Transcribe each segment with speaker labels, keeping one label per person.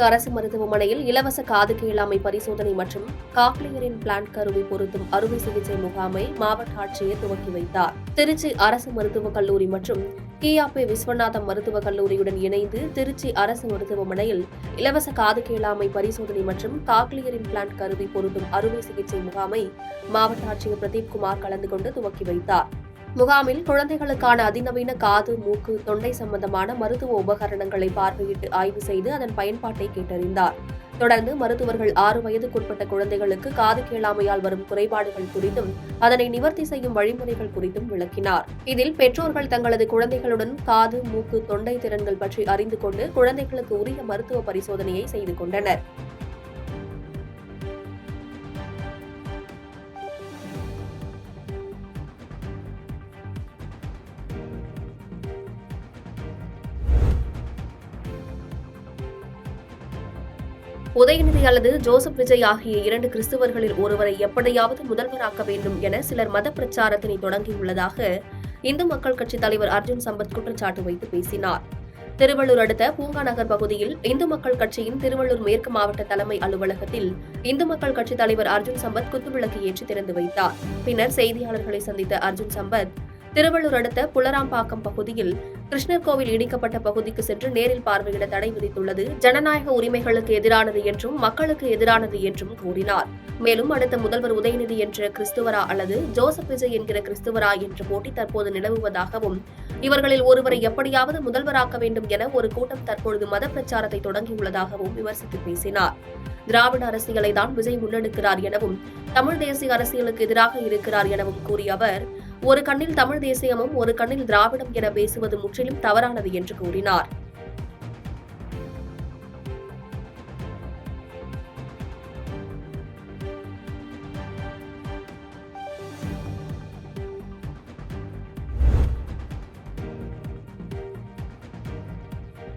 Speaker 1: அரசு மருத்துவமனையில் இலவச காது கேளாமை பரிசோதனை மற்றும் காக்லியரின் பிளான்ட் கருவி பொருத்தும் அறுவை சிகிச்சை முகாமை மாவட்ட ஆட்சியர் துவக்கி வைத்தார். திருச்சி அரசு மருத்துவக் கல்லூரி மற்றும் கியாபே விஸ்வநாதம் மருத்துவக் கல்லூரியுடன் இணைந்து திருச்சி அரசு மருத்துவமனையில் இலவச காது கேளாமை பரிசோதனை மற்றும் காக்லியரின் பிளான்ட் கருவி பொருத்தும் அறுவை சிகிச்சை முகாமை மாவட்ட ஆட்சியர் பிரதீப்குமார் கலந்து கொண்டு துவக்கி வைத்தார். முகாமில் குழந்தைகளுக்கான அதிநவீன காது, மூக்கு, தொண்டை சம்பந்தமான மருத்துவ உபகரணங்களை பார்வையிட்டு ஆய்வு செய்து அதன் பயன்பாட்டை கேட்டறிந்தார். தொடர்ந்து மருத்துவர்கள் 6 வயதுக்குட்பட்ட குழந்தைகளுக்கு காது கேளாமையால் வரும் குறைபாடுகள் குறித்தும் அதனை நிவர்த்தி செய்யும் வழிமுறைகள் குறித்தும் விளக்கினார். இதில் பெற்றோர்கள் தங்களது குழந்தைகளுடன் காது, மூக்கு, தொண்டை திறன்கள் பற்றி அறிந்து கொண்டு குழந்தைகளுக்கு உரிய மருத்துவ பரிசோதனையை செய்து கொண்டனர். உதயநிதி அல்லது ஜோசப் விஜய் ஆகிய 2 கிறிஸ்தவர்களில் ஒருவரை எப்படியாவது முதல்வராக்க வேண்டும் என சிலர் மத பிரச்சாரத்தினை தொடங்கியுள்ளதாக இந்து மக்கள் கட்சித் தலைவர் அர்ஜுன் சம்பத் குற்றச்சாட்டு வைத்து பேசினார். திருவள்ளூர் அடுத்த பூங்கா நகர் பகுதியில் இந்து மக்கள் கட்சியின் திருவள்ளூர் மேற்கு மாவட்ட தலைமை அலுவலகத்தில் இந்து மக்கள் கட்சித் தலைவர் அர்ஜுன் சம்பத் குத்துவிளக்கு ஏற்றி திறந்து வைத்தார். பின்னர் செய்தியாளர்களை சந்தித்த அர்ஜுன் சம்பத் திருவள்ளூர் அடுத்த புலராம்பாக்கம் பகுதியில் கிருஷ்ணர் கோவில் இடிக்கப்பட்ட பகுதிக்கு சென்று நேரில் பார்வையிட தடை விதித்துள்ளது ஜனநாயக உரிமைகளுக்கு எதிரானது என்றும் மக்களுக்கு எதிரானது என்றும் கூறினார். மேலும் அடுத்த முதல்வர் உதயநிதி என்ற கிறிஸ்துவரா அல்லது ஜோசப் விஜய் என்கிற கிறிஸ்துவரா என்ற போட்டி தற்போது நிலவுவதாகவும் இவர்களில் ஒருவரை எப்படியாவது முதல்வராக்க வேண்டும் என ஒரு கூட்டம் தற்பொழுது மத பிரச்சாரத்தை தொடங்கியுள்ளதாகவும் விமர்சித்து பேசினார். திராவிட அரசியலை தான் விஜய் முன்னெடுக்கிறார் எனவும் தமிழ் தேசிய அரசியலுக்கு எதிராக இருக்கிறார் எனவும் கூறிய அவர், ஒரு கண்ணில் தமிழ் தேசியமும் ஒரு கண்ணில் திராவிடம் என பேசுவது முற்றிலும் தவறானது என்று கூறினார்.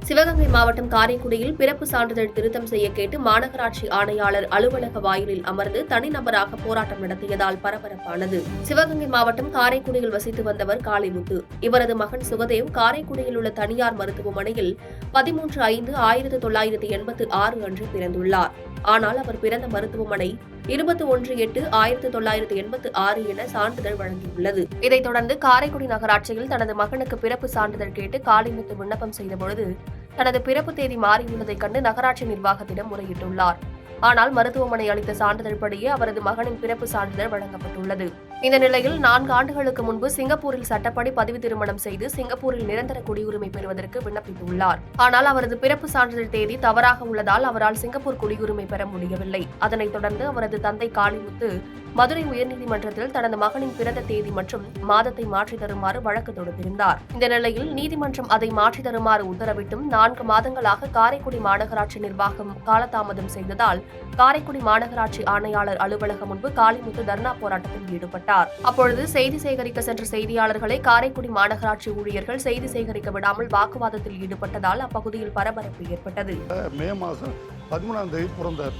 Speaker 1: சிவகங்கை மாவட்டம் காரைக்குடியில் பிறப்பு சான்றிதழ் திருத்தம் செய்ய கேட்டு மாநகராட்சி ஆணையாளர் அலுவலக வாயிலில் அமர்ந்து தனிநபராக போராட்டம் நடத்தியதால் பரபரப்பானது. சிவகங்கை மாவட்டம் காரைக்குடியில் வசித்து வந்தவர் காளிமுத்து. இவரது மகன் சுகதேவ் காரைக்குடியில் உள்ள தனியார் மருத்துவமனையில் 13/5/1986 அன்று பிறந்துள்ளார். ஆனால் அவர் பிறந்த மருத்துவமனை 21/8/1986 என சான்றிதழ் வழங்கியுள்ளது. இதைத் தொடர்ந்து காரைக்குடி நகராட்சியில் தனது மகனுக்கு பிறப்பு சான்றிதழ் கேட்டு காளிமுத்து விண்ணப்பம் செய்தபொழுது தனது பிறப்பு தேதி மாறியுள்ளதைக் கண்டு நகராட்சி நிர்வாகத்திடம் முறையிட்டுள்ளார். ஆனால் மருத்துவமனை அளித்த சான்றிதழ் படியே அவரது மகனின் பிறப்பு சான்றிதழ் வழங்கப்பட்டுள்ளது. இந்த நிலையில் 4 ஆண்டுகளுக்கு முன்பு சிங்கப்பூரில் சட்டப்படி பதிவு திருமணம் செய்து சிங்கப்பூரில் நிரந்தர குடியுரிமை பெறுவதற்கு விண்ணப்பித்துள்ளார். ஆனால் அவரது பிறப்பு சான்றிதழ் தேதி தவறாக உள்ளதால் அவரால் சிங்கப்பூர் குடியுரிமை பெற முடியவில்லை. அதனைத் தொடர்ந்து அவரது தந்தை காளிமுத்து மதுரை உயர்நீதிமன்றத்தில் தனது மகனின் பிறந்த தேதி மற்றும் மாதத்தை மாற்றித் தருமாறு வழக்கு தொடுத்திருந்தார். இந்த நிலையில் நீதிமன்றம் அதை மாற்றித் தருமாறு உத்தரவிட்டும் 4 மாதங்களாக காரைக்குடி மாநகராட்சி நிர்வாகம் காலதாமதம் செய்ததால் காரைக்குடி மாநகராட்சி ஆணையாளர் அலுவலகம் முன்பு காளிமுத்து தர்ணா போராட்டத்தில் ஈடுபட்டார். அப்பொழுது செய்தி சேகரிக்க சென்ற செய்தியாளர்களை காரைக்குடி மாநகராட்சி ஊழியர்கள் செய்தி சேகரிக்க விடாமல் வாக்குவாதத்தில் ஈடுபட்டதால் அப்பகுதியில் பரபரப்பு ஏற்பட்டது.
Speaker 2: மே மாதம் 13ஆம் தேதி பிறந்தார்.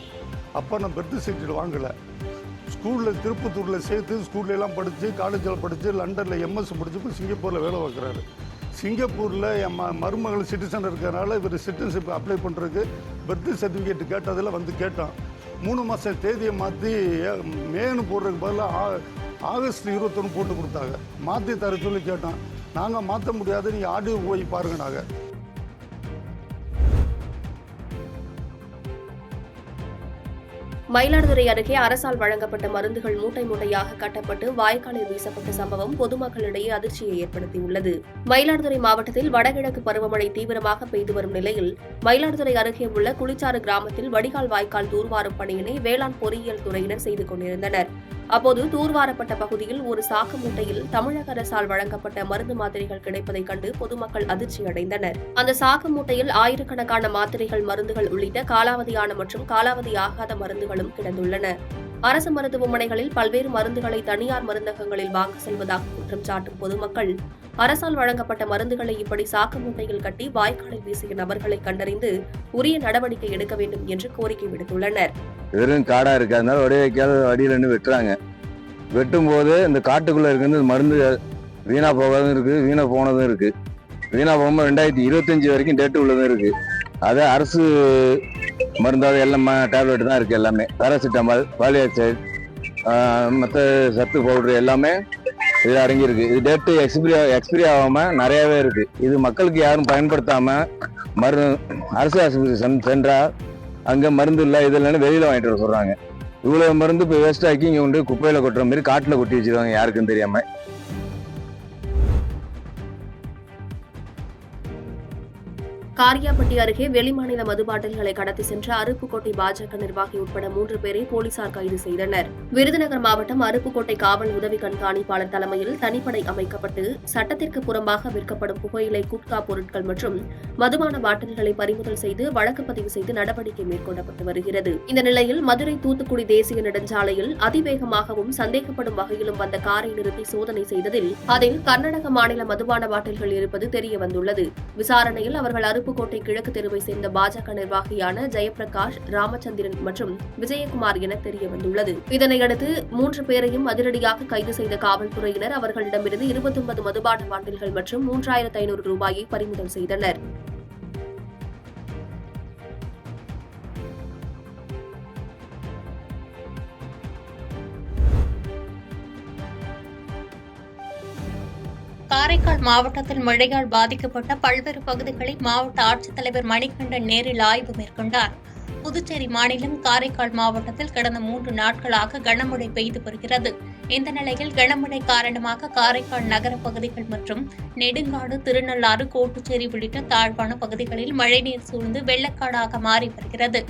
Speaker 2: அப்போ நான் பெர்த் சர்டிஃபிகேட் வாங்கல. ஸ்கூலில் திருப்பத்தூரில் சேர்த்து ஸ்கூல்லாம் படித்து காலேஜில் படித்து லண்டனில் எம்எஸ் படித்து இப்போ சிங்கப்பூரில் வேலை பார்க்குறாரு. சிங்கப்பூரில் என் மருமகள் சிட்டிசன் இருக்கிறதுனால இவர் சிட்டிசன்ஷிப் அப்ளை பண்ணுறதுக்கு பெர்த் சர்டிஃபிகேட் கேட்டதில் வந்து கேட்டான். 3 மாதம் தேதியை மாற்றி மேனு போடுறதுக்கு பதிலாக ஆகஸ்ட் 21 போட்டு கொடுத்தாங்க. மாற்றி தர சொல்லி கேட்டான். நாங்கள் மாற்ற முடியாது, நீங்கள் ஆடியோ போய் பாருங்க. நாங்கள்
Speaker 1: மயிலாடுதுறை அருகே அரசால் வழங்கப்பட்ட மருந்துகள் மூட்டை மூட்டையாக கட்டப்பட்டு வாய்க்காலில் வீசப்பட்ட சம்பவம் பொதுமக்களிடையே அதிர்ச்சியை ஏற்படுத்தியுள்ளது. மயிலாடுதுறை மாவட்டத்தில் வடகிழக்கு பருவமழை தீவிரமாக பெய்து வரும் நிலையில் மயிலாடுதுறை அருகே உள்ள குளிச்சாறு கிராமத்தில் வடிகால் வாய்க்கால் தூர்வாரும் பணியினை வேளாண் பொறியியல் துறையினர் செய்து கொண்டிருந்தனர். அப்போது தூர்வாரப்பட்ட பகுதியில் ஒரு சாக்கு மூட்டையில் தமிழக அரசால் வழங்கப்பட்ட மருந்து மாத்திரைகள் கிடைப்பதைக் கண்டு பொதுமக்கள் அதிர்ச்சியடைந்தனர். அந்த சாக்கு மூட்டையில் ஆயிரக்கணக்கான மாத்திரைகள், மருந்துகள் உள்ளிட்ட காலாவதியான மற்றும் காலாவதியாகாத மருந்துகளும் கிடந்துள்ளன. அரசு மருத்துவமனைகளில் பல்வேறு மருந்துகளை தனியார் மருந்தகங்களில் வாங்க செல்வதாக குற்றம் சாட்டும் பொதுமக்கள் அரசால் வழங்கப்பட்ட மருந்துகளை இப்படி சாக்கு மூட்டையில் கட்டி வாய்க்காலில் வீசிய நபர்களை கண்டறிந்து உரிய நடவடிக்கை எடுக்க வேண்டும் என்று கோரிக்கை விடுத்துள்ளனர்.
Speaker 3: வெறும் காடா இருக்கு, அதனால உடைய வைக்காத அடியில இருந்து வெட்டுறாங்க. வெட்டும் போது இந்த காட்டுக்குள்ள இருக்கிறது மருந்து வீணா போகாதும் இருக்கு, வீணா போனதும் இருக்கு. வீணா போகும்போது 2025 வரைக்கும் டேட்டு உள்ளதும் இருக்கு. அதை அரசு மருந்தாவது எல்லாம் டேப்லெட் தான் இருக்குது. எல்லாமே பேராசிட்டமால், பாலியாக்சைடு, மற்ற சத்து பவுட்ரு எல்லாமே இதில் அடங்கியிருக்கு. இது டேட்டு எக்ஸ்பிரி ஆகாமல் நிறையாவே இருக்குது. இது மக்களுக்கு யாரும் பயன்படுத்தாமல் அரசு ஆஸ்பத்திரி சென்றால் அங்கே மருந்து இல்லை, இது இல்லைன்னு வெளியில் வாங்கிட்டு வர சொல்கிறாங்க. இவ்வளோ மருந்து இப்போ வேஸ்ட் ஆக்கி இங்கே கொண்டு குப்பையில் கொட்டுற மாதிரி காட்டில் கொட்டி வச்சுருக்காங்க யாருக்கும் தெரியாமல்.
Speaker 1: காரியாபட்டி அருகே வெளிமாநில மது பாட்டில்களை கடத்தி சென்ற அருப்புக்கோட்டை பாஜக நிர்வாகி உட்பட 3 பேரை போலீசார் கைது செய்தனர். விருதுநகர் மாவட்டம் அருப்புக்கோட்டை காவல் உதவி கண்காணிப்பாளர் தலைமையில் தனிப்படை அமைக்கப்பட்டு சட்டத்திற்கு புறம்பாக விற்கப்படும் புகையிலை, குட்கா பொருட்கள் மற்றும் மதுபான பாட்டில்களை பறிமுதல் செய்து வழக்கு பதிவு செய்து நடவடிக்கை மேற்கொள்ளப்பட்டு வருகிறது. இந்த நிலையில் மதுரை தூத்துக்குடி தேசிய நெடுஞ்சாலையில் அதிவேகமாகவும் சந்தேகப்படும் வகையிலும் வந்த காரை நிறுத்தி சோதனை செய்ததில் அதில் கர்நாடக மாநில மதுபான பாட்டில்கள் இருப்பது தெரியவந்துள்ளது. விசாரணையில் அவர்கள் அருப்புக்கோட்டை கிழக்கு தெருவை சேர்ந்த பாஜக நிர்வாகியான ஜெயபிரகாஷ், ராமச்சந்திரன் மற்றும் விஜயகுமார் என தெரியவந்துள்ளது. இதனையடுத்து 3 பேரையும் அதிரடியாக கைது செய்த காவல்துறையினர் அவர்களிடமிருந்து 29 மதுபான பாட்டில்கள் மற்றும் 3500 ரூபாயை பறிமுதல் செய்தனர்.
Speaker 4: காரைக்கால் மாவட்டத்தில் மழையால் பாதிக்கப்பட்ட பல்வேறு பகுதிகளை மாவட்ட ஆட்சித்தலைவர் மணிகண்டன் நேரில் ஆய்வு மேற்கொண்டார். புதுச்சேரி மாநிலம் காரைக்கால் மாவட்டத்தில் கடந்த 3 நாட்களாக கனமழை பெய்து வருகிறது. இந்த நிலையில் கனமழை காரணமாக காரைக்கால் நகர பகுதிகள் மற்றும் நெடுங்காடு, திருநள்ளாறு, கோட்டுச்சேரி உள்ளிட்ட தாழ்வான பகுதிகளில் மழைநீர் சூழ்ந்து வெள்ளக்காடாக மாறி வருகிறது.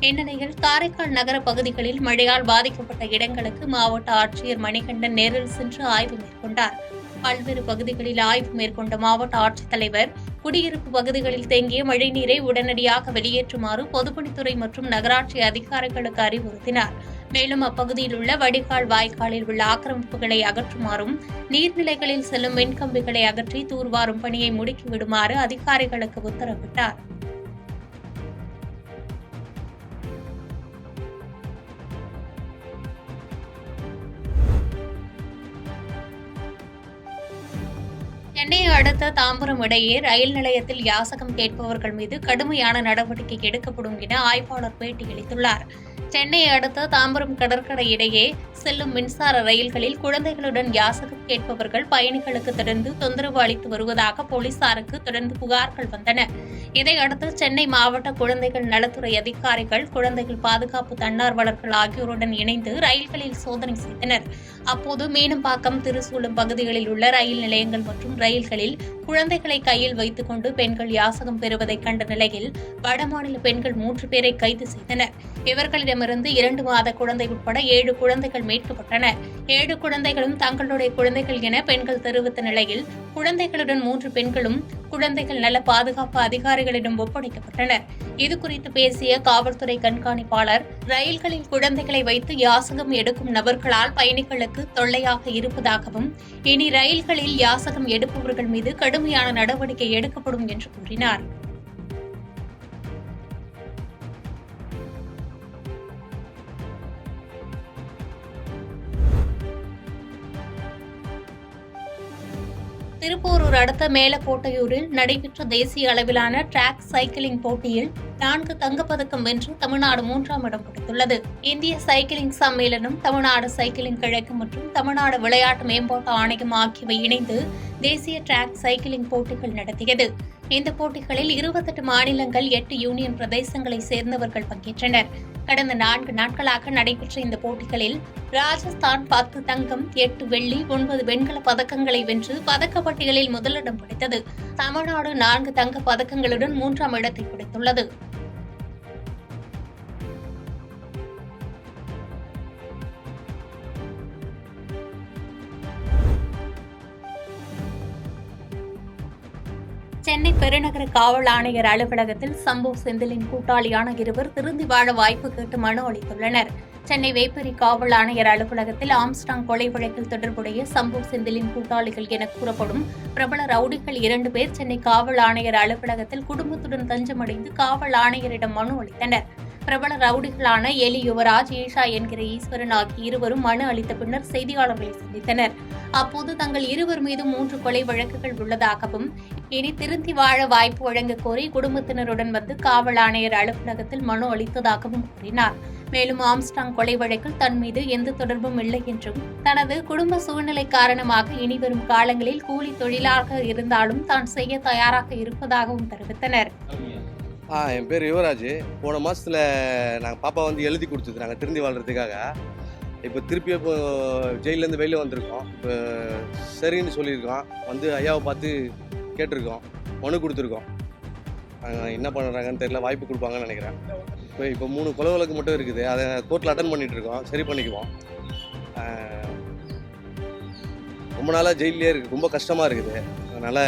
Speaker 4: இந்நிலையில் காரைக்கால் நகர பகுதிகளில் மழையால் பாதிக்கப்பட்ட இடங்களுக்கு மாவட்ட ஆட்சியர் மணிகண்டன் நேரில் சென்று ஆய்வு மேற்கொண்டார். பல்வேறு பகுதிகளில் ஆய்வு மேற்கொண்ட மாவட்ட ஆட்சித்தலைவர் குடியிருப்பு பகுதிகளில் தேங்கிய மழைநீரை உடனடியாக வெளியேற்றுமாறு பொதுப்பணித்துறை மற்றும் நகராட்சி அதிகாரிகளுக்கு அறிவுறுத்தினார். மேலும் அப்பகுதியில் உள்ள வடிகால் வாய்க்காலில் உள்ள ஆக்கிரமிப்புகளை அகற்றுமாறும், நீர்நிலைகளில் செல்லும் மின்கம்பிகளை அகற்றி தூர்வாரும் பணியை முடுக்கிவிடுமாறு அதிகாரிகளுக்கு உத்தரவிட்டார். சென்னையை அடுத்த தாம்பரம் இடையே ரயில் நிலையத்தில் யாசகம் கேட்பவர்கள் மீது கடுமையான நடவடிக்கை எடுக்கப்படும் என ஆய்வாளர் பேட்டியளித்துள்ளார். சென்னையை அடுத்த தாம்பரம் கடற்கரை இடையே செல்லும் மின்சார ரயில்களில் குழந்தைகளுடன் யாசகம் கேட்பவர்கள் பயணிகளுக்கு தொடர்ந்து தொந்தரவு அளித்து வருவதாக போலீசாருக்கு தொடர்ந்து புகார்கள் வந்தன. இதையடுத்து சென்னை மாவட்ட குழந்தைகள் நலத்துறை அதிகாரிகள், குழந்தைகள் பாதுகாப்பு தன்னார்வலர்கள் ஆகியோருடன் இணைந்து ரயில்களில் சோதனை செய்தனர். அப்போது மீனம்பாக்கம், திருசூலம் பகுதிகளில் உள்ள ரயில் நிலையங்கள் மற்றும் ரயில்களில் குழந்தைகளை கையில் வைத்துக் கொண்டு பெண்கள் யாசகம் பெறுவதை கண்ட நிலையில் வடமாநில பெண்கள் 3 பேரை கைது செய்தனர். இவர்களிடமிருந்து 2 மாத குழந்தை உட்பட 7 குழந்தைகள் மீட்கப்பட்டனர். 7 குழந்தைகளும் தங்களுடைய குழந்தைகள் என பெண்கள் தெரிவித்த நிலையில் குழந்தைகளுடன் 3 பெண்களும் குழந்தைகள் நல பாதுகாப்பு அதிகாரிகளிடம் ஒப்படைக்கப்பட்டனர். இதுகுறித்து பேசிய காவல்துறை கண்காணிப்பாளர், ரயில்களில் குழந்தைகளை வைத்து யாசகம் எடுக்கும் நபர்களால் பயணிகளுக்கு தொல்லையாக இருப்பதாகவும், இனி ரயில்களில் யாசகம் எடுப்பவர்கள் மீது கடுமையான நடவடிக்கை எடுக்கப்படும் என்று கூறினார். திருப்போரூர் அடுத்த மேலக்கோட்டையூரில் நடைபெற்ற தேசிய அளவிலான டிராக் சைக்கிளிங் போட்டியில் 4 தங்கப்பதக்கம் வென்று தமிழ்நாடு 3ஆம் இடம் பிடித்துள்ளது. இந்திய சைக்கிளிங் சம்மேளனம், தமிழ்நாடு சைக்கிளிங் கழகம் மற்றும் தமிழ்நாடு விளையாட்டு மேம்பாட்டு ஆணையம் ஆகியவை இணைந்து தேசிய டிராக் சைக்கிளிங் போட்டிகள் நடத்தியது. இந்த போட்டிகளில் 28 மாநிலங்கள், 8 யூனியன் பிரதேசங்களை சேர்ந்தவர்கள் பங்கேற்றனர். கடந்த 4 நாட்களாக நடைபெற்ற இந்த போட்டிகளில் ராஜஸ்தான் 10 தங்கம், 8 வெள்ளி, 9 வெண்கல பதக்கங்களை வென்று பதக்கப்பட்டியலில் முதலிடம் பிடித்தது. தமிழ்நாடு 4 தங்க பதக்கங்களுடன் 3ஆம் இடத்தை பிடித்துள்ளது. சென்னை பெருநகர காவல் ஆணையர் அலுவலகத்தில் சம்போ செந்திலின் கூட்டாளியான 2 திருந்தி வாழ வாய்ப்பு கேட்டு மனு அளித்துள்ளனர். சென்னை வேப்பேரி காவல் ஆணையர் அலுவலகத்தில் ஆம்ஸ்டாங் கொலை வழக்கில் தொடர்புடைய சம்போ செந்திலின் கூட்டாளிகள் என கூறப்படும் பிரபல ரவுடிகள் 2 பேர் சென்னை காவல் ஆணையர் அலுவலகத்தில் குடும்பத்துடன் தஞ்சமடைந்து காவல் ஆணையரிடம் மனு அளித்தனர். பிரபல ரவுடிகளான எலி யுவராஜ், ஈஷா என்கிற ஈஸ்வரன் ஆகிய இருவரும் மனு அளித்த பின்னர் செய்தியாளர்களை சந்தித்தனர். அப்போது தங்கள் இருவர் மீது 3 கொலை வழக்குகள் உள்ளதாகவும், இனி திருந்தி வாழ வாய்ப்பு வழங்க கோரி குடும்பத்தினருடன் வந்து காவல் ஆணையர் அலுவலகத்தில் மனு அளித்ததாகவும் கூறினார். மேலும் ஆம்ஸ்ட்ராங் கொலை வழக்கில் தன் மீது எந்த தொடர்பும் இல்லை என்றும், தனது குடும்ப சூழ்நிலை காரணமாக இனிவரும் காலங்களில் கூலி தொழிலாக இருந்தாலும் தான் செய்ய தயாராக இருப்பதாகவும் தெரிவித்தனர்.
Speaker 5: என் பேர் யுவராஜ். போன மாதத்தில் நாங்கள் பாப்பா வந்து எழுதி கொடுத்துருந்தாங்க திருந்தி வாழ்கிறதுக்காக. இப்போ திருப்பி இப்போ ஜெயிலேருந்து வெளியில் வந்திருக்கோம். இப்போ சரின்னு சொல்லியிருக்கோம். வந்து ஐயாவை பார்த்து கேட்டிருக்கோம், மனு கொடுத்துருக்கோம். என்ன பண்ணுறாங்கன்னு தெரியல, வாய்ப்பு கொடுப்பாங்கன்னு நினைக்கிறேன். இப்போ 3 கொலை வழக்கு மட்டும் இருக்குது. அதை கோர்ட்டில் அட்டன் பண்ணிகிட்ருக்கோம். சரி பண்ணிக்குவோம். ரொம்ப நாளாக ஜெயிலே இருக்குது. ரொம்ப கஷ்டமாக இருக்குது. அதனால்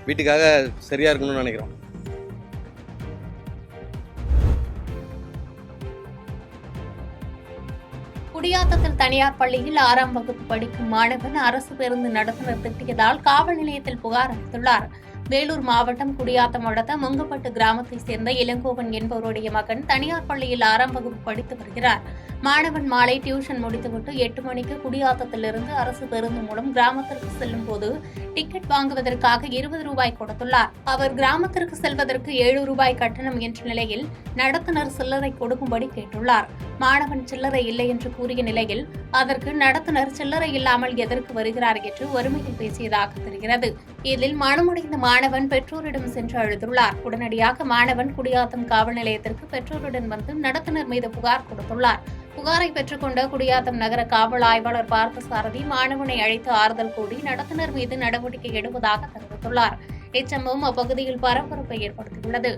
Speaker 5: வீட்டுக்காக சரியாக இருக்கணும்னு நினைக்கிறோம்.
Speaker 4: குடியாத்தத்தில் தனியார் பள்ளியில் 6ஆம் வகுப்பு படிக்கும் மாணவன் அரசு பேருந்து நடத்துனர் திட்டியதால் காவல் நிலையத்தில் புகார் அளித்துள்ளார். வேலூர் மாவட்டம் குடியாத்தம் அடுத்த முங்கப்பட்டு கிராமத்தைச் சேர்ந்த இளங்கோவன் என்பவருடைய மகன் தனியார் பள்ளியில் 6ஆம் வகுப்பு படித்து வருகிறார். மாணவன் மாலை டியூஷன் முடித்துவிட்டு 8 மணிக்கு குடியாத்தத்திலிருந்து அரசு பேருந்து மூலம் கிராமத்திற்கு செல்லும் போது டிக்கெட் வாங்குவதற்காக 20 ரூபாய் கொடுத்துள்ளார். அவர் கிராமத்திற்கு செல்வதற்கு 7 ரூபாய் கட்டணம் என்ற நிலையில் நடத்துனர் சில்லறை கொடுக்கும்படி கேட்டுள்ளார். மாணவன் சில்லறை இல்லை என்று கூறிய நிலையில் அதற்கு நடத்துனர் சில்லறை இல்லாமல் எதற்கு வருகிறார் என்று வறுமையில் பேசியதாக தெரிகிறது. இதில் மனமுடைந்த மாணவன் பெற்றோரிடம் சென்று அழுதுள்ளார். உடனடியாக மாணவன் குடியாத்தம் காவல் நிலையத்திற்கு பெற்றோருடன் வந்து நடத்துனர் மீது புகார் கொடுத்துள்ளார். புகாரை பெற்றுக்கொண்ட குடியாத்தம் நகர காவல் ஆய்வாளர் பார்த்தசாரதி மாணவனை அழைத்து ஆறுதல் கூறி நடத்துனர் மீது நடவடிக்கை எடுப்பதாக தெரிவித்துள்ளார். இச்சம்பவம் அப்பகுதியில் பரபரப்பை ஏற்படுத்தியுள்ளது.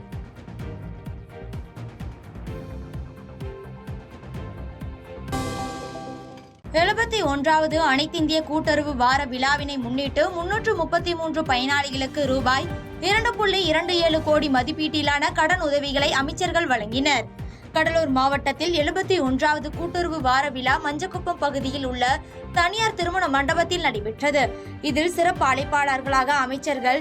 Speaker 6: வது அனைத்திந்திய கூட்டுறவு வார விழாவினை முன்னிட்டு 333 பயனாளிகளுக்கு ரூபாய் 2.27 கோடி மதிப்பீட்டிலான கடன் உதவிகளை அமைச்சர்கள் வழங்கினர். கடலூர் மாவட்டத்தில் 71வது கூட்டுறவு வார விழா மஞ்சக்குப்பம் பகுதியில் உள்ள தனியார் திருமண மண்டபத்தில் நடைபெற்றது. இதில் சிறப்பு அழைப்பாளர்களாக அமைச்சர்கள்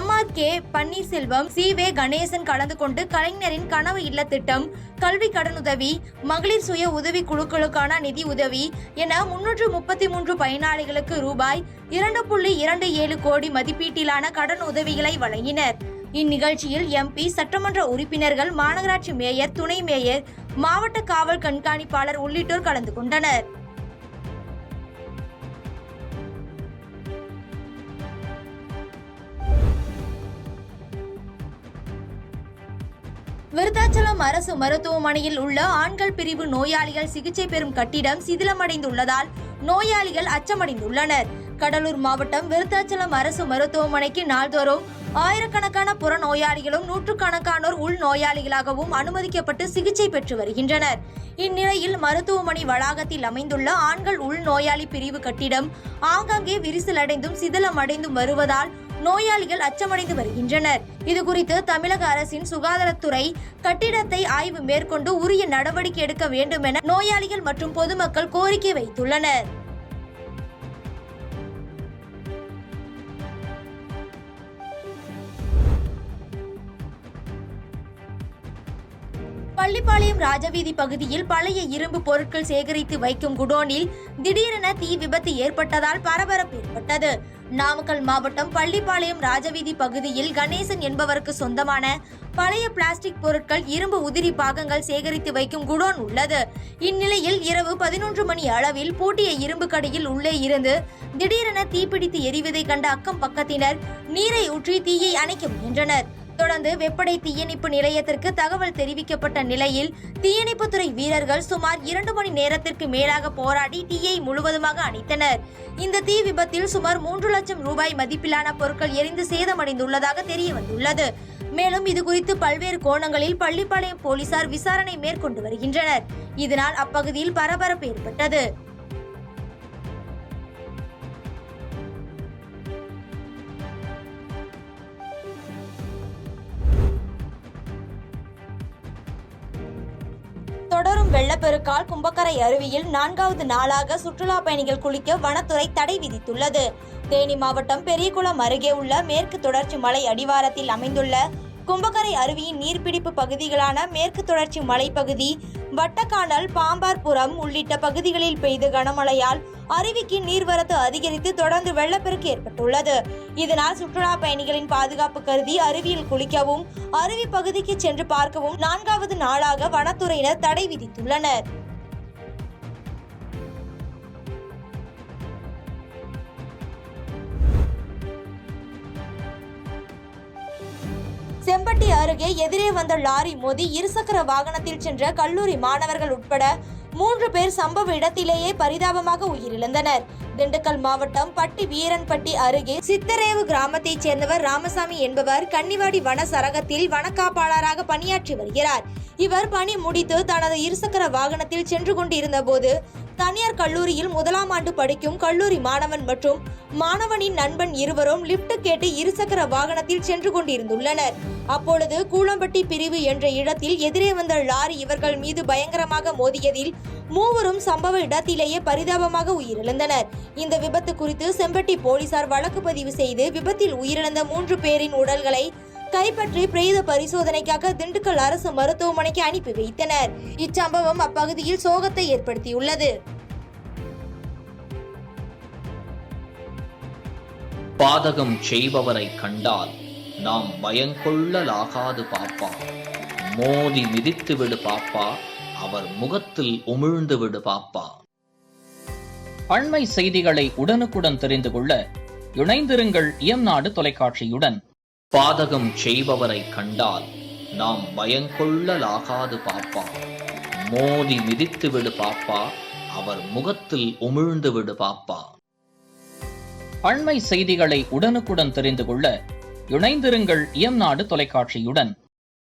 Speaker 6: MRK பன்னீர்செல்வம், CV கணேசன் கலந்து கொண்டு கலைஞரின் கனவு இல்ல திட்டம், கல்வி கடனுதவி, மகளிர் சுய உதவி குழுக்களுக்கான நிதி உதவி என 333 பயனாளிகளுக்கு ரூபாய் 2.27 கோடி மதிப்பீட்டிலான கடன் உதவிகளை வழங்கினர். இந்நிகழ்ச்சியில் MP, சட்டமன்ற உறுப்பினர்கள், மாநகராட்சி மேயர், துணை மேயர், மாவட்ட காவல் கண்காணிப்பாளர் உள்ளிட்டோர் கலந்து கொண்டனர். விருத்தாச்சலம் அரசு மருத்துவமனையில் உள்ள ஆண்கள் பிரிவு நோயாளிகள் சிகிச்சை பெறும் கட்டிடம் சிதிலமடைந்துள்ளதால் நோயாளிகள் அச்சமடைந்துள்ளனர். கடலூர் மாவட்டம் விருத்தாச்சலம் அரசு மருத்துவமனைக்கு நாள்தோறும் ஆயிரக்கணக்கான புற நோயாளிகளும் நூற்றுக்கணக்கானோர் உள் நோயாளிகளாகவும் அனுமதிக்கப்பட்டு சிகிச்சை பெற்று வருகின்றனர். இந்நிலையில் மருத்துவமனை வளாகத்தில் அமைந்துள்ள ஆண்கள் உள் நோயாளி பிரிவு கட்டிடம் ஆங்காங்கே விரிசலடைந்தும் சிதிலமடைந்தும் வருவதால் நோயாளிகள் அச்சமடைந்து வருகின்றனர். இதுகுறித்து தமிழக அரசின் சுகாதாரத்துறை கட்டிடத்தை ஆய்வு மேற்கொண்டு உரிய நடவடிக்கை எடுக்க வேண்டும் என நோயாளிகள் மற்றும் பொதுமக்கள் கோரிக்கை வைத்துள்ளனர். பள்ளிப்பாளையம் ராஜவீதி பகுதியில் பழைய இரும்பு பொருட்கள் சேகரித்து வைக்கும் குடோனில் திடீரென தீ விபத்து ஏற்பட்டதால் பரபரப்பு ஏற்பட்டது. நாமக்கல் மாவட்டம் பள்ளிப்பாளையம் ராஜவீதி பகுதியில் கணேசன் என்பவருக்கு சொந்தமான பழைய பிளாஸ்டிக் பொருட்கள், இரும்பு உதிரி பாகங்கள் சேகரித்து வைக்கும் குடோன் உள்ளது. இந்நிலையில் இரவு 11 மணி அளவில் பூட்டிய இரும்பு கடையில் உள்ளே இருந்து திடீரென தீப்பிடித்து எரிவதை கண்ட அக்கம் பக்கத்தினர் நீரை ஊற்றி தீயை அணைக்க முயன்றனர். தொடர்ந்து வெப்படை தீயணைப்பு நிலையத்திற்கு தகவல் தெரிவிக்கப்பட்ட நிலையில் தீயணைப்புத்துறை வீரர்கள் சுமார் 2 மணி நேரத்திற்கு மேலாக போராடி தீயை முழுவதுமாக அணைத்தனர். இந்த தீ விபத்தில் சுமார் 3 லட்சம் ரூபாய் மதிப்பிலான பொருட்கள் எரிந்து சேதமடைந்துள்ளதாக தெரிய வந்துள்ளது. மேலும் இதுகுறித்து பல்வேறு கோணங்களில் பள்ளிப்பாளையம் போலீசார் விசாரணை மேற்கொண்டு வருகின்றனர். இதனால் அப்பகுதியில் பரபரப்பு ஏற்பட்டது. தொடரும் வெள்ளப்பெருக்கால் கும்பக்கரை அருவியில் 4வது நாளாக சுற்றுலா பயணிகள் குளிக்க வனத்துறை தடை விதித்துள்ளது. தேனி மாவட்டம் பெரியகுளம் அருகே உள்ள மேற்கு தொடர்ச்சி மலை அடிவாரத்தில் அமைந்துள்ள கும்பகரை அருவியின் நீர்பிடிப்பு பகுதிகளான மேற்கு தொடர்ச்சி மலைப்பகுதி, வட்டக்கானல், பாம்பார்புரம் உள்ளிட்ட பகுதிகளில் பெய்த கனமழையால் அருவிக்கு நீர்வரத்து அதிகரித்து தொடர்ந்து வெள்ளப்பெருக்கு ஏற்பட்டுள்ளது. இதனால் சுற்றுலா பயணிகளின் பாதுகாப்பு கருதி அருவியில் குளிக்கவும், அருவி பகுதிக்கு சென்று பார்க்கவும் 4வது நாளாக வனத்துறையினர் தடை விதித்துள்ளனர். செம்பட்டி அருகே எதிரே வந்த லாரி மோதி இருசக்கர வாகனத்தில் சென்ற கல்லூரி மாணவர்கள் உட்பட 3 பேர் சம்பவ இடத்திலேயே பரிதாபமாக உயிரிழந்தனர். திண்டுக்கல் மாவட்டம் பட்டி வீரன்பட்டி அருகே சித்தரேவு கிராமத்தைச் சேர்ந்தவர் ராமசாமி என்பவர் கன்னிவாடி வன சரகத்தில் வனக்காப்பாளராக பணியாற்றி வருகிறார். இவர் பணி முடித்து தனது இருசக்கர வாகனத்தில் சென்று கொண்டிருந்த போது தனியார் கல்லூரியில் 1ஆம் ஆண்டு படிக்கும் கல்லூரி மாணவன் மற்றும் மாணவனின் நண்பன் இருவரும் லிப்ட் கேட்டு இருசக்கர வாகனத்தில் சென்று கொண்டிருந்துள்ளனர். அப்பொழுது கூலம்பட்டி பிரிவு என்ற இடத்தில் எதிரே வந்த லாரி இவர்கள் மீது பயங்கரமாக மோதியதில் 3வரும் சம்பவ இடத்திலேயே பரிதாபமாக உயிரிழந்தனர். இந்த விபத்து குறித்து செம்பட்டி போலீசார் வழக்கு பதிவு செய்து விபத்தில் உயிரிழந்த 3 பேரின் உடல்களை கைப்பற்றி பிரேத பரிசோதனைக்காக திண்டுக்கல் அரசு மருத்துவமனைக்கு அனுப்பி வைத்தனர். இச்சம்பவம் அப்பகுதியில் சோகத்தை ஏற்படுத்தியுள்ளது.
Speaker 7: பாதகம் செய்பவரை கண்டால் நாம் பயங்கொள்ளலாகாது பாப்பா, மோதி மிதித்து விடு பாப்பா, அவர் முகத்தில் உமிழ்ந்து விடு பாப்பா. அண்மை செய்திகளை உடனுக்குடன் தெரிந்து கொள்ள இணைந்திருங்கள் இயம்நாடு தொலைக்காட்சியுடன். பாதகம் செய்பவரை கண்டால் நாம் பயங்கொள்ளலாகாது பாப்பா, மோதி மிதித்து விடு பாப்பா, அவர் முகத்தில் உமிழ்ந்து விடு பாப்பா. அண்மை செய்திகளை உடனுக்குடன் தெரிந்து கொள்ள இணைந்திருங்கள் இயம்நாடு தொலைக்காட்சியுடன்.